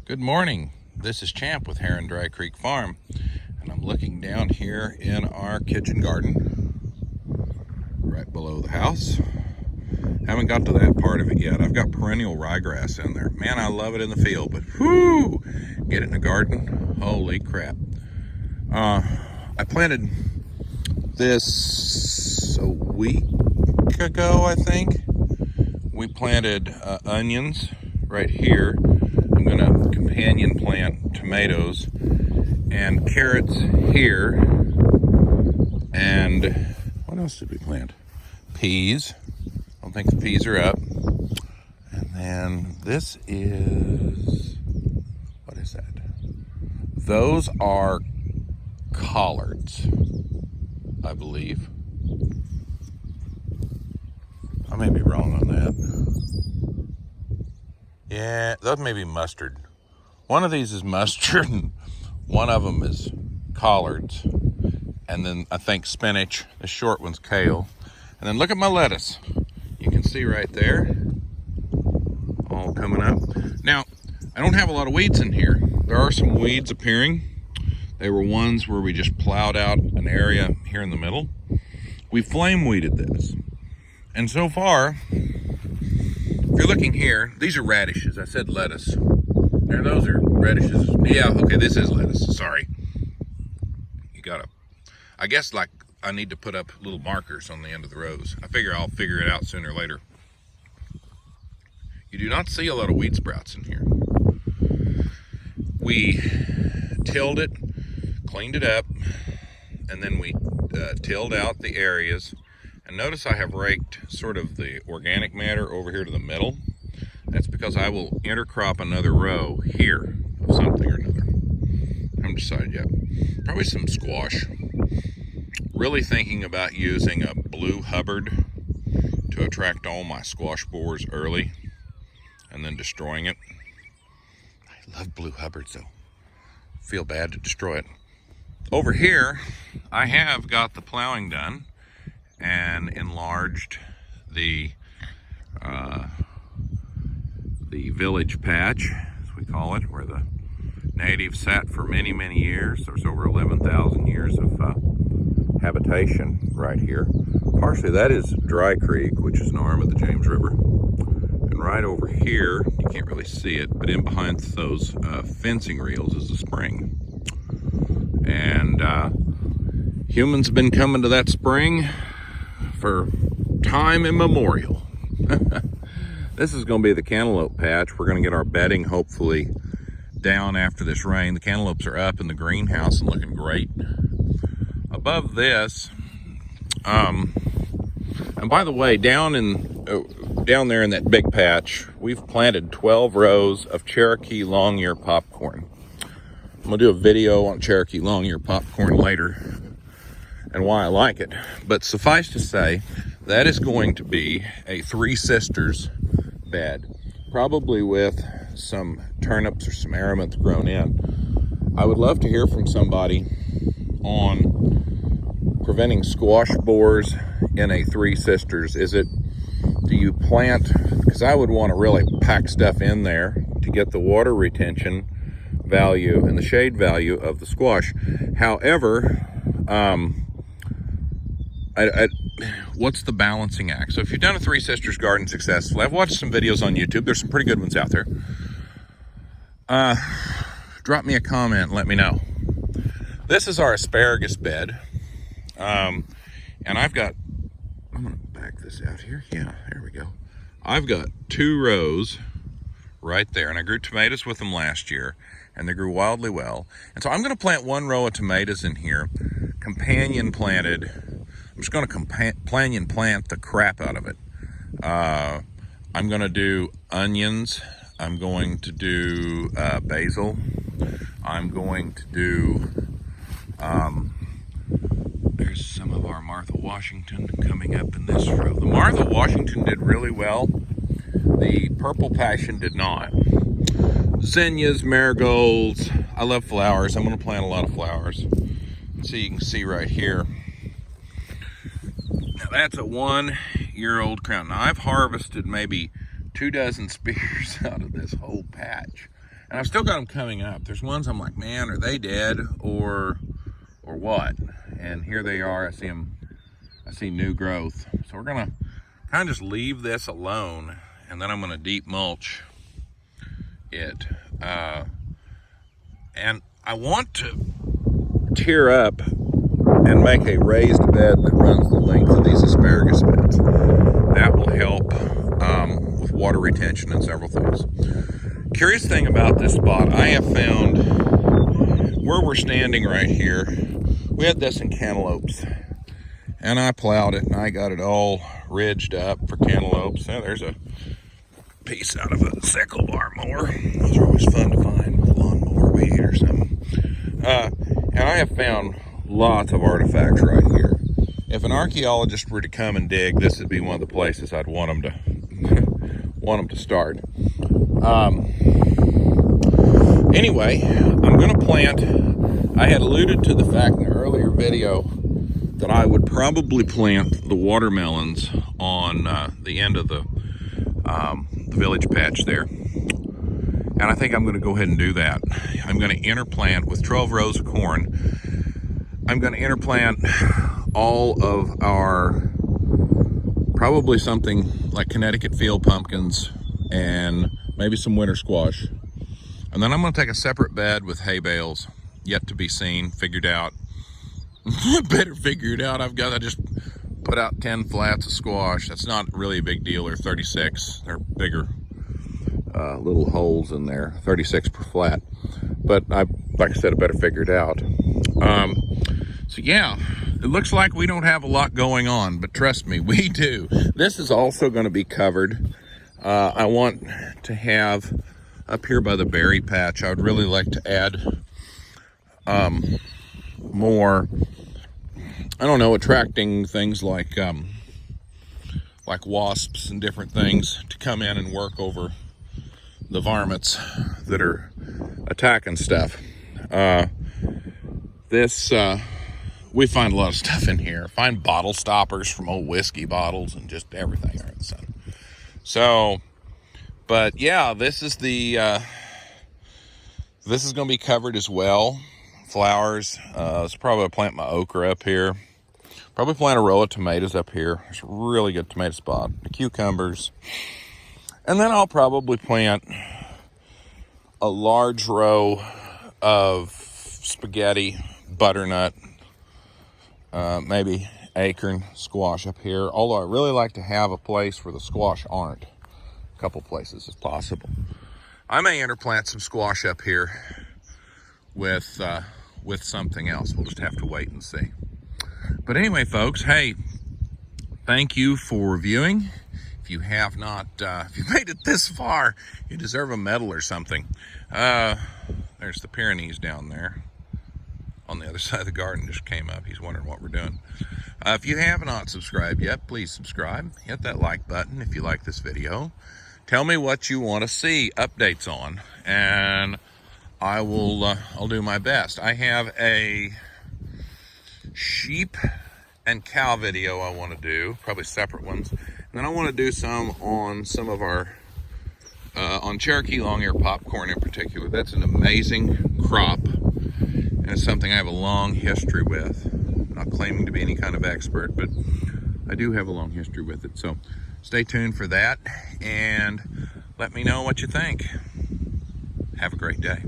Good morning. This is Champ with Heron Dry Creek Farm, and I'm looking down here in our kitchen garden right below the house. Haven't got to that part of it yet. I've got perennial ryegrass in there. Man, I love it in the field, but whoo, get it in the garden, holy crap. I planted this a week ago, I think. We planted onions right here. I'm gonna companion plant tomatoes and carrots here. And what else did we plant? Peas. I don't think the peas are up. And then this is, what is that? Those are collards, I believe. I may be wrong on that. Yeah, that may be mustard. One of these is mustard, and one of them is collards. And then I think spinach. The short one's kale. And then look at my lettuce. You can see right there, all coming up. Now, I don't have a lot of weeds in here. There are some weeds appearing. They were ones where we just plowed out an area here in the middle. We flame weeded this. And so far, if you're looking here, these are radishes. I said lettuce. There, those are radishes. Yeah, okay, this is lettuce. Sorry. You gotta, I guess like I need to put up little markers on the end of the rows. I figure I'll figure it out sooner or later. You do not see a lot of weed sprouts in here. We tilled it, cleaned it up, and then we tilled out the areas. And notice I have raked sort of the organic matter over here to the middle. That's because I will intercrop another row here of something or another. I haven't decided yet. Probably some squash. Really thinking about using a blue Hubbard to attract all my squash borers early and then destroying it. I love blue Hubbards though. Feel bad to destroy it. Over here, I have got the plowing done and enlarged the village patch, as we call it, where the natives sat for many, many years. There's over 11,000 years of habitation right here. Partially that is Dry Creek, which is an arm of the James River. And right over here, you can't really see it, but in behind those fencing reels is a spring. And humans have been coming to that spring for time immemorial. This is going to be the cantaloupe patch. We're going to get our bedding hopefully down after this rain. The cantaloupes are up in the greenhouse and looking great. Above this, and by the way, down there in that big patch, we've planted 12 rows of Cherokee long-ear popcorn. I'm going to do a video on Cherokee long-ear popcorn later and why I like it. But suffice to say, that is going to be a Three Sisters bed, probably with some turnips or some amaranth grown in. I would love to hear from somebody on preventing squash borers in a Three Sisters. Do you plant, because I would want to really pack stuff in there to get the water retention value and the shade value of the squash. However, what's the balancing act? So if you've done a Three Sisters garden successfully, I've watched some videos on YouTube. There's some pretty good ones out there. Drop me a comment and let me know. This is our asparagus bed. And I'm gonna back this out here. Yeah, there we go. I've got 2 rows right there, and I grew tomatoes with them last year, and they grew wildly well. And so I'm gonna plant 1 row of tomatoes in here, companion planted. I'm just gonna companion plant the crap out of it. I'm gonna do onions. I'm going to do basil. I'm going to do, there's some of our Martha Washington coming up in this row. The Martha Washington did really well. The Purple Passion did not. Zinnias, marigolds. I love flowers. I'm gonna plant a lot of flowers. So you can see right here. Now that's a 1-year-old crown. Now I've harvested maybe 2 dozen spears out of this whole patch. And I've still got them coming up. There's ones I'm like, man, are they dead or what? And here they are. I see them. I see new growth. So we're gonna kind of just leave this alone, and then I'm gonna deep mulch it. And I want to tear up and make a raised bed that runs the length of these asparagus beds. That will help with water retention and several things. Curious thing about this spot, I have found where we're standing right here, we had this in cantaloupes, and I plowed it and I got it all ridged up for cantaloupes. Now there's a piece out of a sickle bar mower. Those are always fun to find with a lawnmower weed or something. And I have found lots of artifacts right here. If an archaeologist were to come and dig, this would be one of the places I'd want them to start. Anyway, I'm going to plant. I had alluded to the fact in an earlier video that I would probably plant the watermelons on the end of the village patch there. And I think I'm going to go ahead and do that. I'm going to interplant with 12 rows of corn. I'm going to interplant all of our, probably something like Connecticut field pumpkins and maybe some winter squash. And then I'm going to take a separate bed with hay bales, yet to be seen, figured out. Better figure it out. I just put out 10 flats of squash. That's not really a big deal. They're 36. They're bigger little holes in there, 36 per flat. But like I said, I better figure it out. So yeah, it looks like we don't have a lot going on, but trust me, we do. This is also going to be covered. I want to have up here by the berry patch, I would really like to add more, I don't know, attracting things like wasps and different things to come in and work over the varmints that are attacking stuff. We find a lot of stuff in here. Find bottle stoppers from old whiskey bottles and just everything under the sun. So, but yeah, this is going to be covered as well. Flowers. Let's probably plant my okra up here. Probably plant a row of tomatoes up here. It's a really good tomato spot. The cucumbers. And then I'll probably plant a large row of spaghetti, butternut, maybe acorn squash up here. Although I really like to have a place where the squash aren't. A couple places if possible. I may interplant some squash up here with something else. We'll just have to wait and see. But anyway, folks, hey, thank you for viewing. If you have not, if you made it this far, you deserve a medal or something. There's the Pyrenees down there on the other side of the garden, just came up. He's wondering what we're doing. If you have not subscribed yet, please subscribe. Hit that like button if you like this video. Tell me what you want to see updates on, and I will, I'll do my best. I have a sheep and cow video I want to do, probably separate ones. And then I want to do some on some of our, on Cherokee long-ear popcorn in particular. That's an amazing crop, and it's something I have a long history with. I'm not claiming to be any kind of expert, but I do have a long history with it. So stay tuned for that, and let me know what you think. Have a great day.